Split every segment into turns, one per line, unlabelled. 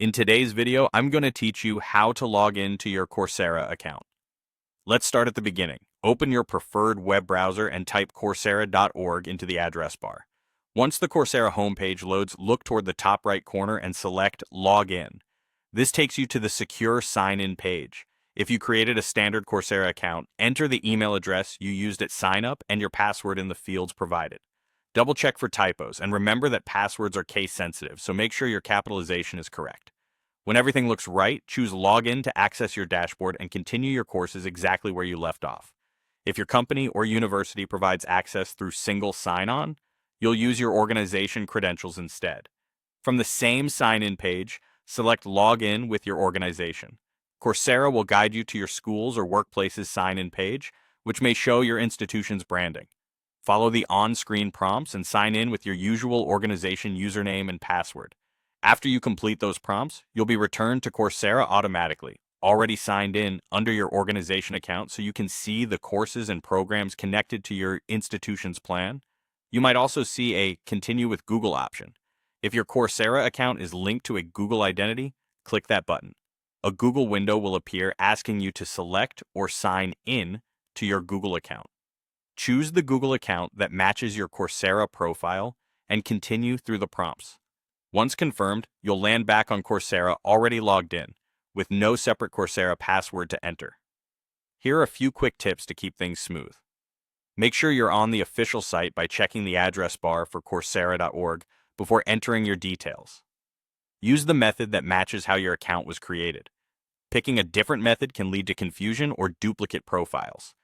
In today's video, I'm going to teach you how to log into your Coursera account. Let's start at the beginning. Open your preferred web browser and type coursera.org into the address bar. Once the Coursera homepage loads, look toward the top right corner and select Login. This takes you to the secure sign-in page. If you created a standard Coursera account, enter the email address you used at sign-up and your password in the fields provided. Double check for typos, and remember that passwords are case sensitive, so make sure your capitalization is correct. When everything looks right, choose Login to access your dashboard and continue your courses exactly where you left off. If your company or university provides access through single sign-on, you'll use your organization credentials instead. From the same sign-in page, select Login with your organization. Coursera will guide you to your school's or workplace's sign-in page, which may show your institution's branding. Follow the on-screen prompts and sign in with your usual organization username and password. After you complete those prompts, you'll be returned to Coursera automatically, already signed in under your organization account so you can see the courses and programs connected to your institution's plan. You might also see a Continue with Google option. If your Coursera account is linked to a Google identity, click that button. A Google window will appear asking you to select or sign in to your Google account. Choose the Google account that matches your Coursera profile and continue through the prompts. Once confirmed, you'll land back on Coursera already logged in, with no separate Coursera password to enter. Here are a few quick tips to keep things smooth. Make sure you're on the official site by checking the address bar for coursera.org before entering your details. Use the method that matches how your account was created. Picking a different method can lead to confusion or duplicate profiles.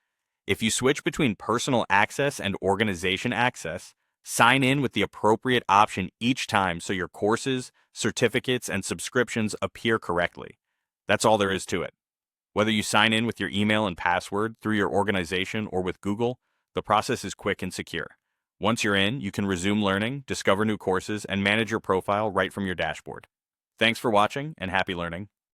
If you switch between personal access and organization access, sign in with the appropriate option each time so your courses, certificates, and subscriptions appear correctly. That's all there is to it. Whether you sign in with your email and password through your organization or with Google, the process is quick and secure. Once you're in, you can resume learning, discover new courses, and manage your profile right from your dashboard. Thanks for watching, and happy learning.